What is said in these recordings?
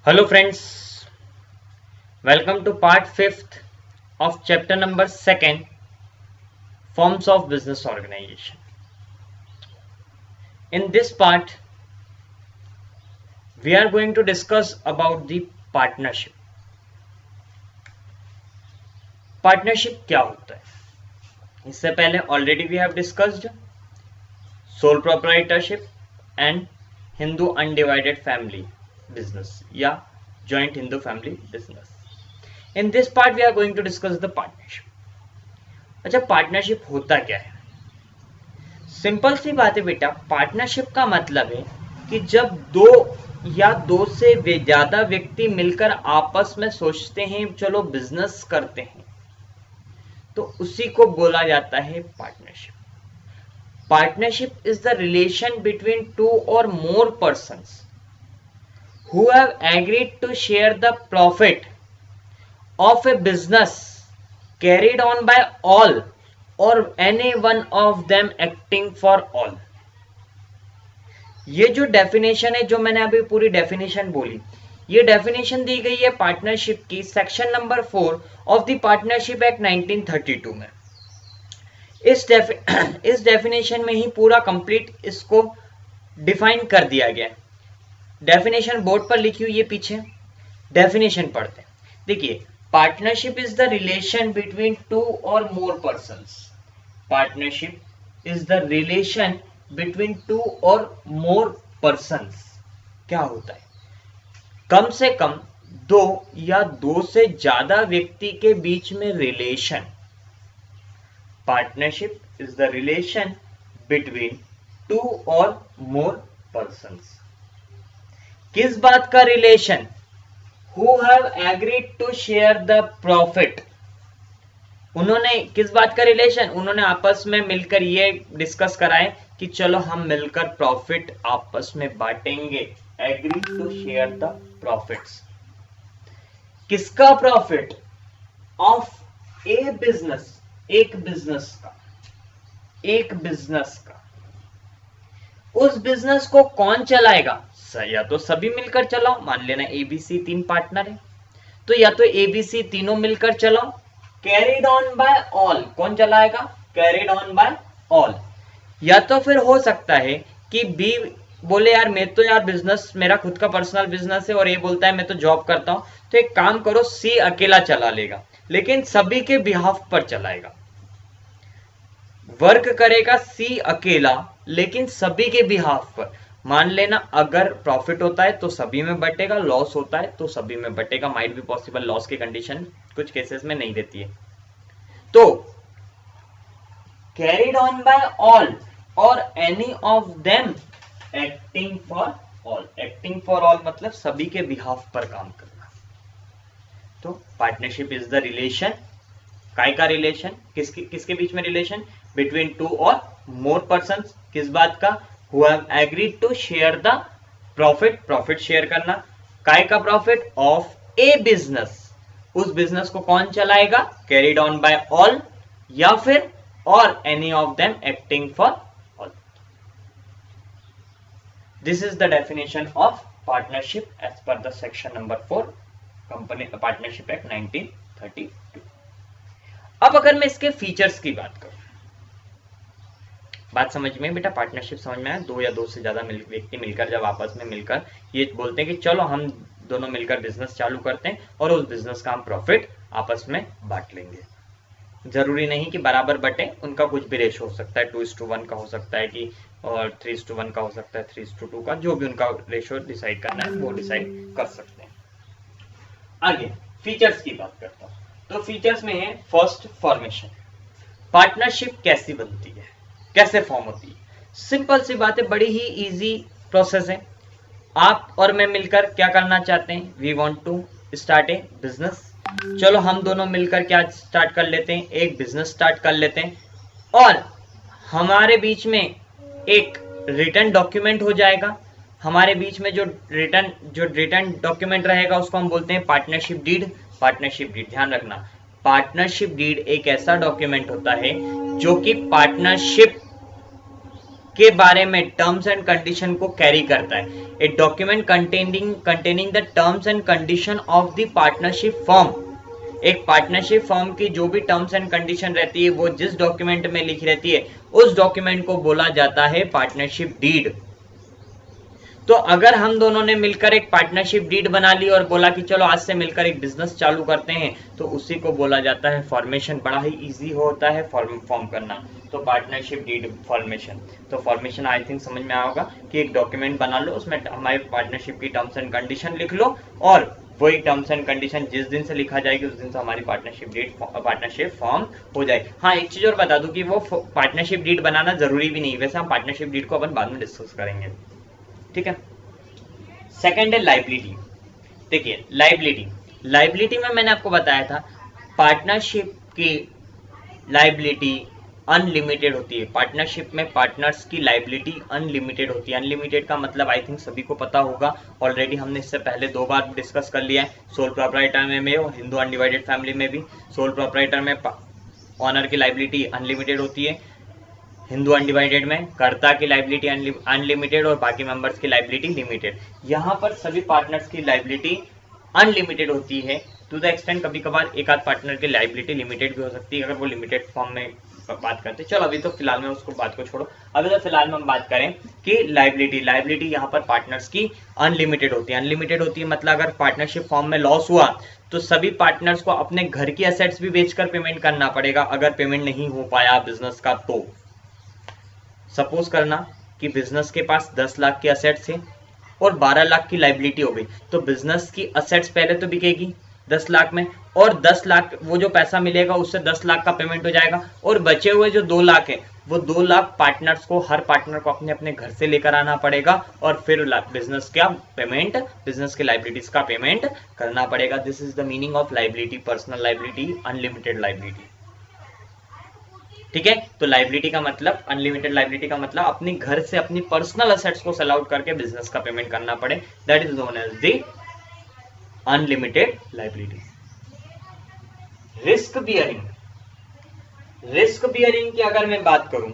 Hello friends, welcome to part 5th of chapter number 2nd, Forms of Business Organization. In this part, we are going to discuss about the partnership. Partnership क्या होता है? इससे पहले already we have discussed sole proprietorship and Hindu undivided family business या joint Hindu family business. In this part we are going to discuss the partnership. अच्छा, partnership होता क्या है? सिंपल सी बात है बेटा, पार्टनरशिप का मतलब है कि जब दो या दो से ज्यादा व्यक्ति मिलकर आपस में सोचते हैं चलो बिजनेस करते हैं, तो उसी को बोला जाता है partnership. Partnership is the relation between two or more persons who have agreed to share the profit of a business carried on by all or any one of them acting for all. ये जो definition है, जो मैंने अभी पूरी definition बोली, ये definition दी गई है पार्टनरशिप की section number 4 of the partnership act 1932 में. इस डेफिनेशन में ही पूरा कंप्लीट इसको डिफाइन कर दिया गया है. डेफिनेशन बोर्ड पर लिखी हुई है, पीछे डेफिनेशन पढ़ते हैं. देखिए, partnership is the relation between two or more persons. Partnership is the relation between two or more persons. क्या होता है? कम से कम दो या दो से ज्यादा व्यक्ति के बीच में relation. Partnership is the relation between two or more persons. किस बात का relation? Who have agreed to share the profit. उन्होंने किस बात का रिलेशन? उन्होंने आपस में मिलकर ये डिस्कस कराए कि चलो हम मिलकर प्रॉफिट आपस में बांटेंगे. Agree to share the profits. किसका प्रॉफिट? Of A business. एक बिजनेस का. एक बिजनेस का. उस बिजनेस को कौन चलाएगा? या तो सभी मिलकर चलाओ. मान लेना एबीसी 3 पार्टनर है, तो या तो एबीसी तीनों मिलकर चलाओ. Carried on by all. कौन चलाएगा? Carried on by all. या तो फिर हो सकता है कि बी बोले यार मैं तो यार बिजनेस मेरा खुद का पर्सनल बिजनेस है, और ये बोलता है मैं तो जॉब करता हूं, तो एक काम करो, सी अकेला चला लेगा लेकिन सभी के बिहाफ पर चलाएगा. वर्क करेगा सी अकेला लेकिन सभी के बिहाफ पर. मान लेना अगर प्रॉफिट होता है तो सभी में बटेगा, लॉस होता है तो सभी में बटेगा. माइट बी पॉसिबल लॉस की कंडीशन कुछ केसेस में नहीं देती है. तो कैरिड ऑन बाय ऑल और any of them acting for all. Acting for all मतलब सभी के बिहाफ पर काम करना. तो पार्टनरशिप इज द रिलेशन. काय का रिलेशन? किसके बीच में relation? Between two or more persons. किस बात का? who have agreed to share the profit. Profit share करना. काय का प्रॉफिट? Of A business. उस बिजनेस को कौन चलाएगा? कैरिड ऑन बाय ऑल या फिर और any of them acting for all. This is the definition of partnership as per the section number 4 company partnership act 1932. अब अगर मैं इसके फीचर्स की बात करूं, बात समझ में बेटा? पार्टनरशिप समझ में आया? दो या दो से ज्यादा व्यक्ति मिलकर जब आपस में मिलकर ये बोलते हैं कि चलो हम दोनों मिलकर बिजनेस चालू करते हैं और उस बिजनेस का हम प्रॉफिट आपस में बांट लेंगे. जरूरी नहीं कि बराबर बटे, उनका कुछ भी रेशो हो सकता है. 2:1 का हो सकता है कि, और 3:1 का हो सकता है, 3:2 का. जो भी उनका रेशो डिसाइड करना है वो डिसाइड कर सकते हैं. आगे फीचर्स की बात करता हूं. तो फीचर्स में है फर्स्ट, फॉर्मेशन. पार्टनरशिप कैसी बनती है, कैसे फॉर्म होती है? सिंपल सी बात है, बड़ी ही इजी प्रोसेस है. आप और मैं मिलकर क्या करना चाहते हैं? We want to start a business. चलो हम दोनों मिलकर क्या स्टार्ट कर लेते हैं? एक बिजनेस स्टार्ट कर लेते हैं. और हमारे बीच में एक रिटर्न डॉक्यूमेंट हो जाएगा. हमारे बीच में जो रिटर्न डॉक्यूमेंट रहेगा उसको हम बोलते हैं पार्टनरशिप डीड. पार्टनरशिप डीड, ध्यान रखना, पार्टनरशिप डीड एक ऐसा डॉक्यूमेंट होता है जो कि पार्टनरशिप के बारे में टर्म्स एंड कंडीशन को कैरी करता है। A document containing the terms and condition of the partnership form, एक पार्टनरशिप फॉर्म की जो भी टर्म्स एंड कंडीशन रहती है वो जिस डॉक्यूमेंट में लिखी रहती है उस डॉक्यूमेंट को बोला जाता है पार्टनरशिप डीड। तो अगर हम दोनों ने मिलकर एक पार्टनरशिप डीड बना ली और बोला कि चलो आज से मिलकर एक बिजनेस चालू करते हैं, तो उसी को बोला जाता है फॉर्मेशन। बड़ा ही इजी होता है फॉर्म करना, तो पार्टनरशिप डीड फॉर्मेशन। तो फॉर्मेशन आई थिंक समझ में आया होगा कि एक डॉक्यूमेंट बना लो, उसमें हमारे पार्टनरशिप की टर्म्स एंड कंडीशन लिख लो और वही टर्म्स एंड कंडीशन जिस दिन से लिखा जाएगी उस दिन से हमारी पार्टनरशिप फॉर्म हो जाएगी। हाँ, एक चीज और बता दूं कि वो पार्टनरशिप डीड बनाना जरूरी भी नहीं, वैसे हम पार्टनरशिप डीड को अपन बाद में डिस्कस करेंगे, ठीक है। सेकेंड है लाइबिलिटी। देखिए लाइबिलिटी में मैंने आपको बताया था पार्टनरशिप की लाइबिलिटी अनलिमिटेड होती है। पार्टनरशिप में पार्टनर्स की लाइबिलिटी अनलिमिटेड होती है। अनलिमिटेड का मतलब आई थिंक सभी को पता होगा, ऑलरेडी हमने इससे पहले 2 बार डिस्कस कर लिया है, सोल प्रोप्राइटर में और हिंदू अनडिवाइडेड फैमिली में भी। सोल प्रोप्राइटर में ऑनर की लाइबिलिटी अनलिमिटेड होती है, हिंदू अनडिवाइडेड में कर्ता की लाइबिलिटी अनलिमिटेड और बाकी मेंबर्स की लाइबिलिटी लिमिटेड। यहाँ पर सभी पार्टनर्स की लाइबिलिटी अनलिमिटेड होती है। टू द एक्सटेंट कभी कभार एक आध पार्टनर की लाइबिलिटी लिमिटेड भी हो सकती है अगर वो लिमिटेड फॉर्म में बात करते हैं। चलो अभी तो फिलहाल में उसको बात को छोड़ो, अभी तो फिलहाल में हम बात करें कि लाइबिलिटी यहाँ पर पार्टनर्स की अनलिमिटेड होती है। अनलिमिटेड होती है मतलब अगर पार्टनरशिप फॉर्म में लॉस हुआ तो सभी पार्टनर्स को अपने घर की एसेट्स भी बेचकर पेमेंट करना पड़ेगा। अगर पेमेंट नहीं हो पाया बिजनेस का, तो सपोज करना कि बिजनेस के पास 10 लाख के असेट्स थे और 12 लाख की लाइबिलिटी हो गई, तो बिजनेस की असेट्स पहले तो बिकेगी 10 लाख में और 10 लाख वो जो पैसा मिलेगा उससे 10 लाख का पेमेंट हो जाएगा और बचे हुए जो 2 लाख है वो 2 लाख पार्टनर्स को, हर पार्टनर को अपने अपने घर से लेकर आना पड़ेगा और फिर बिजनेस का पेमेंट, बिजनेस के लाइबिलिटीज का पेमेंट करना पड़ेगा। This is the meaning of liability, personal liability, unlimited liability, ठीक है। तो लाइबिलिटी का मतलब, अनलिमिटेड लाइबिलिटी का मतलब अपने घर से अपनी पर्सनल असेट्स को सेल आउट करके बिजनेस का पेमेंट करना पड़े, that is known as the unlimited liability. Risk bearing की अगर मैं बात करूं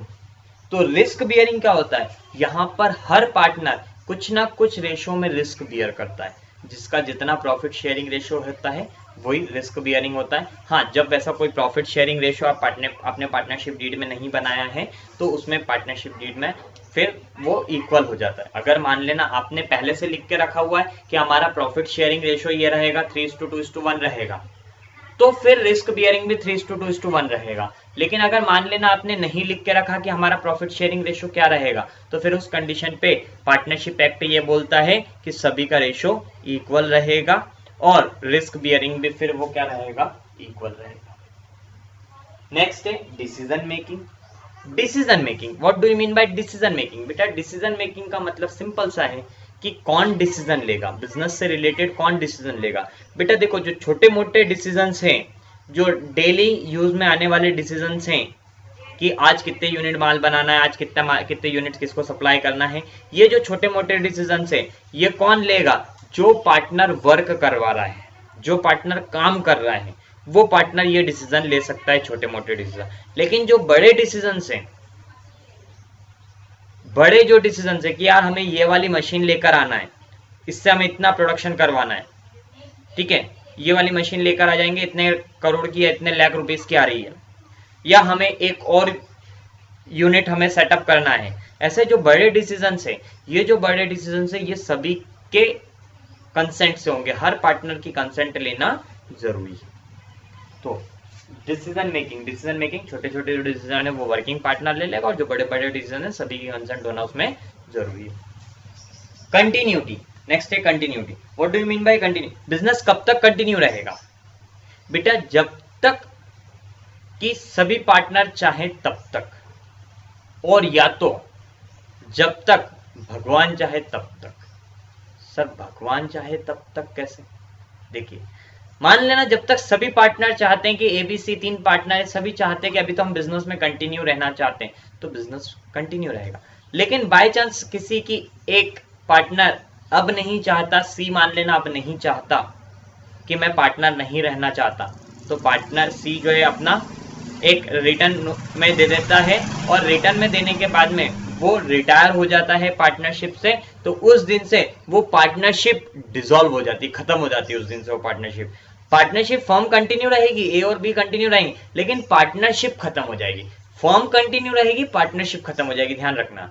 तो रिस्क बियरिंग क्या होता है, यहां पर हर पार्टनर कुछ ना कुछ रेशो में रिस्क बियर करता है, जिसका जितना प्रॉफिट शेयरिंग रेशो होता है वही रिस्क बियरिंग होता है। हाँ, जब वैसा कोई प्रॉफिट शेयरिंग रेशो आप अपने पार्टनरशिप डीड में नहीं बनाया है तो उसमें पार्टनरशिप डीड में फिर वो इक्वल हो जाता है। अगर मान लेना आपने पहले से लिख के रखा हुआ है कि हमारा प्रॉफिट शेयरिंग रेशो ये रहेगा 3:2:1 रहेगा, तो फिर रिस्क बियरिंग भी 3:2:1 रहेगा। लेकिन अगर मान लेना आपने नहीं लिख के रखा कि हमारा प्रॉफिट शेयरिंग रेशो क्या रहेगा, तो फिर उस कंडीशन पे पार्टनरशिप एक्ट ये बोलता है कि सभी का रेशो इक्वल रहेगा और रिस्क बियरिंग भी फिर वो क्या रहेगा, इक्वल रहेगा। नेक्स्ट है decision making. What do you mean by decision making? बेटा डिसीजन मेकिंग का मतलब सिंपल सा है कि कौन डिसीजन लेगा, बिजनेस से रिलेटेड कौन डिसीजन लेगा। बेटा देखो, जो छोटे मोटे डिसीजंस हैं, जो डेली यूज में आने वाले डिसीजंस हैं कि आज कितने यूनिट माल बनाना है, आज कितने यूनिट किसको सप्लाई करना है, ये जो छोटे मोटे डिसीजंस हैं ये कौन लेगा? जो पार्टनर वर्क करवा रहा है, जो पार्टनर काम कर रहा है, वो पार्टनर ये डिसीजन ले सकता है, छोटे मोटे डिसीजन। लेकिन जो बड़े डिसीजंस हैं, बड़े जो डिसीजन है कि यार हमें ये वाली मशीन लेकर आना है, इससे हमें इतना प्रोडक्शन करवाना है, ठीक है, ये वाली मशीन लेकर आ जाएंगे, इतने करोड़ की है, इतने लाख रुपीस की आ रही है, या हमें एक और यूनिट हमें सेटअप करना है। ऐसे जो बड़े डिसीजन है, ये जो बड़े डिसीजन है ये सभी के कंसेंट से होंगे, हर पार्टनर की कंसेंट लेना जरूरी है। तो डिसीजन मेकिंग छोटे छोटे जो डिसीजन है वो वर्किंग पार्टनर ले लेगा और जो बड़े बड़े डिसीजन है सभी की कंसेंट होना उसमें जरूरी है। कंटिन्यूटी, नेक्स्ट है continuity. What do you mean by continue? Business कब तक कंटिन्यू रहेगा? बेटा जब तक कि सभी पार्टनर चाहे तब तक, और या तो जब तक भगवान चाहे तब तक। सर भगवान चाहे तब तक कैसे? देखिए, मान लेना जब तक सभी पार्टनर चाहते हैं कि ABC 3 पार्टनर है, सभी चाहते हैं कि अभी तो हम बिजनेस में कंटिन्यू रहना चाहते हैं, तो बिजनेस कंटिन्यू रहेगा। लेकिन बाय चांस किसी की एक पार्टनर अब नहीं चाहता, C मान लेना अब नहीं चाहता कि मैं पार्टनर नहीं रहना चाहता, तो पार्टनर C जो है अपना एक रिटर्न में दे देता है और रिटर्न में देने के बाद में वो रिटायर हो जाता है पार्टनरशिप से, तो उस दिन से वो पार्टनरशिप डिसॉल्व हो जाती है, खत्म हो जाती है उस दिन से वो पार्टनरशिप। पार्टनरशिप फर्म कंटिन्यू रहेगी, ए और बी कंटिन्यू रहेंगे, लेकिन पार्टनरशिप खत्म हो जाएगी। फर्म कंटिन्यू रहेगी, पार्टनरशिप खत्म हो जाएगी, ध्यान रखना,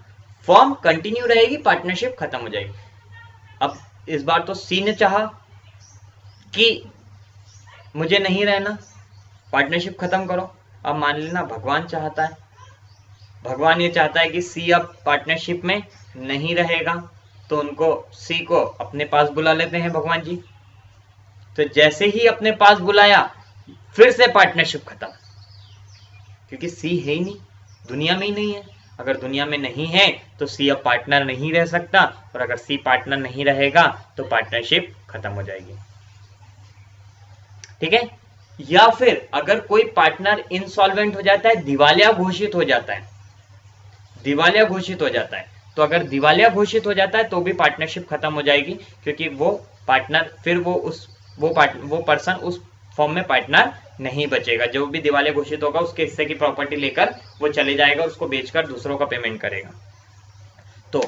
फर्म कंटिन्यू रहेगी, पार्टनरशिप खत्म हो जाएगी। अब इस बार तो सी ने चाहा कि मुझे नहीं रहना, पार्टनरशिप खत्म करो। अब मान लेना भगवान चाहता है, भगवान ये चाहता है कि सी अब पार्टनरशिप में नहीं रहेगा, तो उनको सी को अपने पास बुला लेते हैं भगवान जी। तो जैसे ही अपने पास बुलाया, फिर से पार्टनरशिप खत्म, क्योंकि सी है ही नहीं, दुनिया में ही नहीं है। अगर दुनिया में नहीं है तो सी अब पार्टनर नहीं रह सकता, और अगर सी पार्टनर नहीं रहेगा तो पार्टनरशिप खत्म हो जाएगी। ठीक है। या फिर अगर कोई पार्टनर इंसॉल्वेंट हो जाता है, दिवालिया घोषित हो जाता है, दिवालिया घोषित हो जाता है, तो अगर दिवालिया घोषित हो जाता है तो भी पार्टनरशिप खत्म हो जाएगी, क्योंकि वो पार्टनर फिर वो पर्सन उस फॉर्म में पार्टनर नहीं बचेगा। जो भी दिवालिया घोषित होगा उसके हिस्से की प्रॉपर्टी लेकर वो चले जाएगा, उसको बेचकर दूसरों का पेमेंट करेगा। तो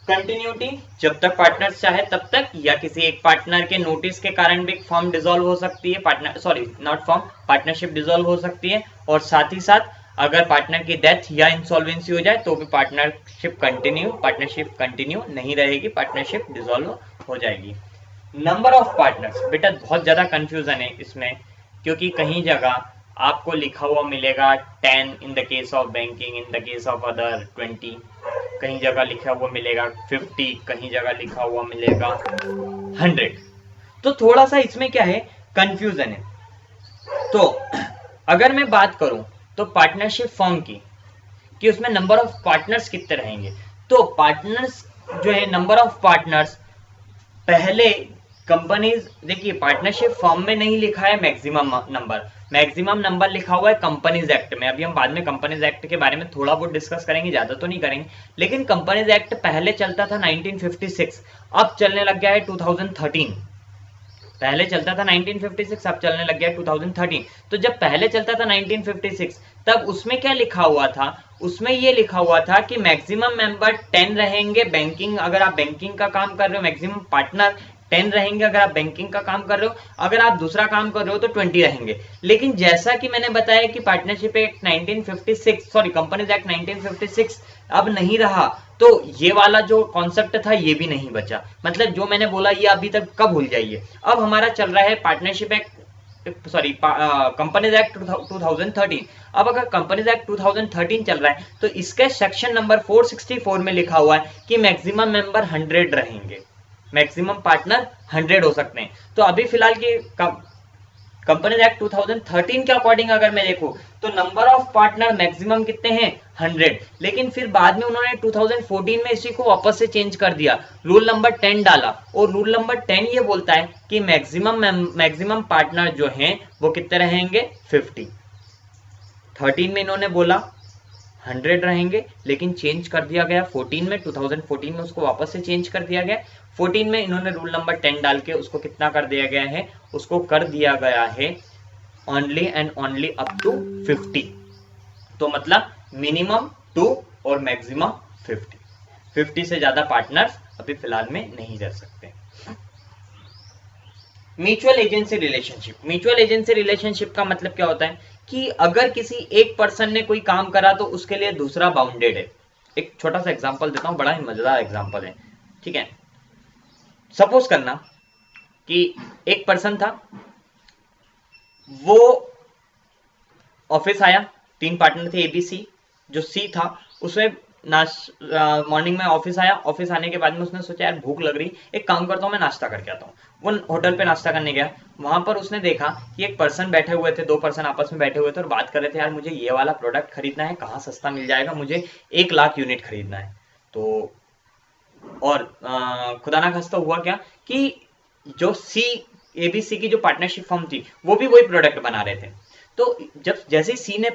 कंटिन्यूटी जब तक पार्टनर चाहे तब तक, या किसी एक पार्टनर के नोटिस के कारण भी फॉर्म डिसॉल्व हो सकती है, पार्टनरशिप डिसॉल्व हो सकती है। और साथ ही साथ अगर पार्टनर की डेथ या इंसॉल्वेंसी हो जाए तो भी पार्टनरशिप कंटिन्यू नहीं रहेगी, पार्टनरशिप डिसॉल्व हो जाएगी। नंबर ऑफ पार्टनर्स, बेटा बहुत ज्यादा कंफ्यूजन है इसमें, क्योंकि कहीं जगह आपको लिखा हुआ मिलेगा 10 in the case of banking, in the case of other 20, कहीं जगह लिखा हुआ मिलेगा 50, कहीं जगह लिखा हुआ मिलेगा 100। तो थोड़ा सा इसमें क्या है, कंफ्यूजन है। तो अगर मैं बात करूं तो पार्टनरशिप फॉर्म की कि उसमें नंबर ऑफ पार्टनर्स कितने रहेंगे, तो पार्टनर्स जो है, नंबर ऑफ पार्टनर्स, पहले कंपनीज, देखिए पार्टनरशिप फॉर्म में नहीं लिखा है मैक्सिमम नंबर, मैक्सिमम नंबर लिखा हुआ है कंपनीज एक्ट में। अभी हम बाद में कंपनीज एक्ट के बारे में थोड़ा बहुत डिस्कस करेंगे, ज्यादा तो नहीं करेंगे, लेकिन कंपनीज एक्ट पहले चलता था 1956, अब चलने लग गया है 2013। पहले चलता था 1956, अब चलने लग गया 2013। तो जब पहले चलता था 1956, तब उसमें क्या लिखा हुआ था, उसमें ये लिखा हुआ था कि मैक्सिमम मेंबर 10 रहेंगे, बैंकिंग, अगर आप बैंकिंग का काम कर रहे हो मैक्सिमम पार्टनर 10 रहेंगे, अगर आप बैंकिंग का काम कर रहे हो, अगर आप दूसरा काम कर रहे हो तो 20 रहेंगे। लेकिन जैसा कि मैंने बताया कि partnership act 1956, sorry companies act 1956 अब नहीं रहा, तो ये वाला जो कॉन्सेप्ट था ये भी नहीं बचा। मतलब जो मैंने बोला ये अभी तक कब भूल जाइए। अब हमारा चल रहा है partnership act, sorry companies act 2013। अब अगर कंपनीज एक्ट 2013 चल रहा है तो इसके सेक्शन नंबर 464 में लिखा हुआ है कि मैक्सिमम मेंबर 100 रहेंगे, मैक्सिमम पार्टनर 100 हो सकते हैं। तो अभी फिलहाल की कंपनीज एक्ट 2013 के अकॉर्डिंग अगर मैं देखूं तो नंबर ऑफ पार्टनर मैक्सिमम कितने हैं, 100। लेकिन फिर बाद में उन्होंने 2014 में इसी को वापस से चेंज कर दिया, रूल नंबर 10 डाला, और रूल नंबर 10 ये बोलता है कि मैक्सिमम पार्टनर जो हैं वो कितने रहेंगे, 50। 13 में इन्होंने बोला 100 रहेंगे, लेकिन चेंज कर दिया गया 14 में, 2014 में उसको वापस से चेंज कर दिया गया। 14 में इन्होंने रूल नंबर 10 डाल के उसको कितना कर दिया गया है, उसको कर दिया गया है only and only up to 50। तो मतलब मिनिमम 2 और मैक्सिमम 50 से ज्यादा पार्टनर्स अभी फिलहाल में नहीं रह सकते। Mutual agency relationship, mutual agency relationship का मतलब क्या होता है कि अगर किसी एक पर्सन ने कोई काम करा तो उसके लिए दूसरा बाउंडेड है। एक छोटा सा एग्जांपल देता हूं, बड़ा ही मजेदार एग्जांपल है, ठीक है। सपोज करना कि एक पर्सन था, वो ऑफिस आया, 3 पार्टनर थे एबीसी, जो सी था उसमें मॉर्निंग में ऑफिस आया, ऑफिस आने के बाद में उसने सोचा यार भूख लग रही, एक काम करता हूं मैं नाश्ता करके आता हूं। वो होटल पे नाश्ता करने गया, वहां पर उसने देखा कि एक पर्सन बैठे हुए थे, 2 पर्सन आपस में बैठे हुए थे और बात कर रहे थे, यार मुझे ये वाला प्रोडक्ट खरीदना है, कहाँ सस्ता मिल जाएगा, मुझे 1 लाख यूनिट खरीदना है। तो और खुदा ना खास्ता हुआ क्या कि जो सी एबीसी की जो पार्टनरशिप फर्म थी वो भी वही प्रोडक्ट बना रहे थे। तो जब जैसे सी ने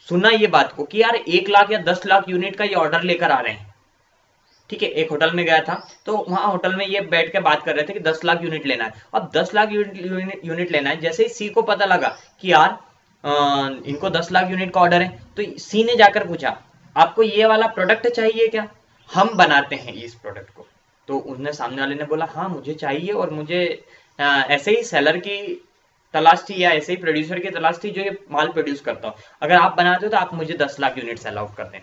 सुना ये बात को कि यार 1 लाख या 10 लाख यूनिट का ये ऑर्डर लेकर आ रहे हैं, ठीक है, एक होटल में गया था, तो वहां होटल में ये बैठ के बात कर रहे थे कि 10 लाख यूनिट लेना है। अब 10 लाख यूनिट लेना है, जैसे ही सी को पता लगा कि यार इनको 10 लाख यूनिट का ऑर्डर है, तो सी ने जाकर पूछा आपको ये वाला प्रोडक्ट चाहिए क्या, हम बनाते हैं इस प्रोडक्ट को। तो उसने सामने वाले ने बोला हाँ मुझे चाहिए, और मुझे ऐसे ही सेलर की तलाश थी या ऐसे ही प्रोड्यूसर की तलाश थी जो ये माल प्रोड्यूस करता हो, अगर आप बनाते हो तो आप मुझे 10 लाख यूनिट्स अलाउट कर दें।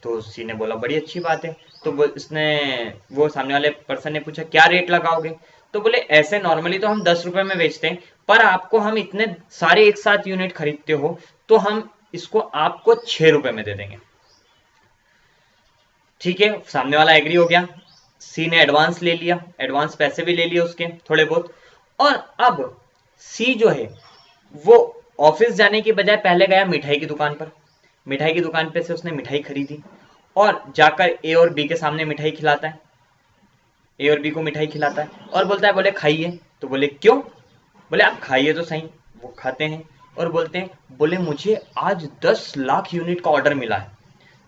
तो सी ने बोला बड़ी अच्छी बात है। तो वो सामने वाले पर्सन ने पूछा क्या रेट लगाओगे, तो बोले ऐसे नॉर्मली तो हम 10 रुपए में बेचते हैं, पर आपको हम इतने सारे एक साथ यूनिट खरीदते हो तो हम इसको आपको 6 रुपए में दे देंगे। ठीक है, सामने वाला एग्री हो गया। सी ने एडवांस ले लिया, एडवांस पैसे भी ले लिए उसके थोड़े बहुत, और अब सी जो है वो ऑफिस जाने की बजाय पहले गया मिठाई की दुकान पर। मिठाई की दुकान पे से उसने मिठाई खरीदी और जाकर ए और बी के सामने मिठाई खिलाता है, ए और बी को मिठाई खिलाता है और बोलता है बोले खाइए। तो बोले क्यों, बोले आप खाइए तो सही। वो खाते हैं और बोलते हैं बोले मुझे आज 10 लाख यूनिट का ऑर्डर मिला है।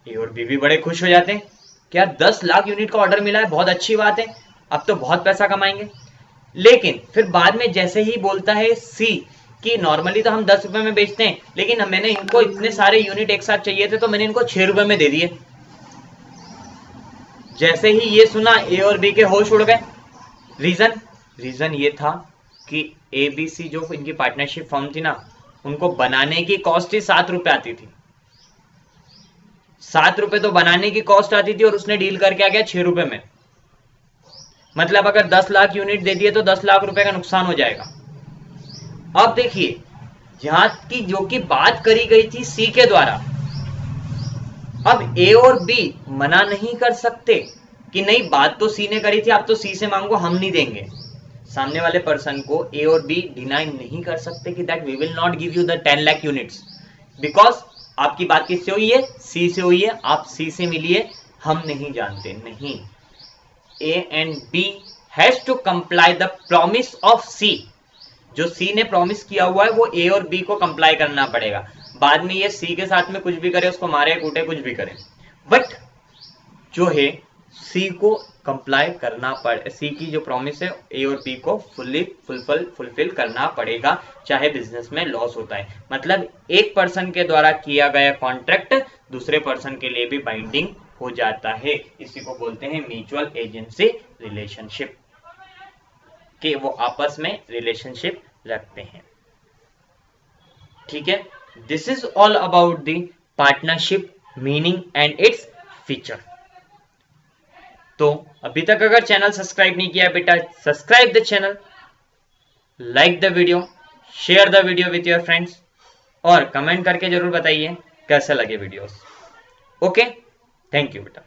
ए और बी भी बड़े खुश हो जाते हैं, क्या 10 लाख यूनिट का ऑर्डर मिला है, बहुत अच्छी बात है, अब तो बहुत पैसा कमाएंगे। लेकिन फिर बाद में जैसे ही बोलता है सी कि नॉर्मली तो हम 10 रुपए में बेचते हैं, लेकिन मैंने इनको इतने सारे यूनिट एक साथ चाहिए थे तो मैंने इनको 6 रुपए में दे दिए। जैसे ही ये सुना ए और बी के होश उड़ गए। रीजन ये था कि ए बी सी जो इनकी पार्टनरशिप फर्म थी ना, उनको बनाने की कॉस्ट ही 7 रुपए आती थी। 7 रुपए तो बनाने की कॉस्ट आती थी और उसने डील करके आ गया 6 रुपए में। मतलब अगर 10 लाख यूनिट दे दिए तो 10 लाख रुपए का नुकसान हो जाएगा। अब देखिए यहां की जो कि बात करी गई थी सी के द्वारा, अब ए और बी मना नहीं कर सकते कि नहीं बात तो सी ने करी थी, आप तो सी से मांगो, हम नहीं देंगे। सामने वाले पर्सन को ए और बी डिनाई नहीं कर सकते कि that we will not give you the 10 lakh units, because आपकी बात किससे हुई है, सी से हुई है, आप सी से मिलिए, हम नहीं जानते। नहीं, A and B has to comply the promise of C. जो सी ने प्रॉमिस किया हुआ है वो ए और बी को कंप्लाई करना पड़ेगा। बाद में ये सी के साथ में कुछ भी करे, उसको मारे कूटे कुछ भी करे, बट जो है सी को कंप्लाई करना पड़े, सी की जो प्रॉमिस है ए और बी को फुलफिल करना पड़ेगा, चाहे बिजनेस में लॉस होता है। मतलब एक पर्सन के द्वारा किया गया कॉन्ट्रैक्ट दूसरे पर्सन के लिए भी बाइंडिंग हो जाता है। इसी को बोलते हैं म्यूचुअल एजेंसी रिलेशनशिप, कि वो आपस में रिलेशनशिप रखते हैं। ठीक है, this is all about the partnership meaning and its feature. तो अभी तक अगर चैनल सब्सक्राइब नहीं किया बेटा, subscribe the channel, like the video, share the video with your friends, और कमेंट करके जरूर बताइए कैसे लगे वीडियोस। ओके, थैंक यू बेटा।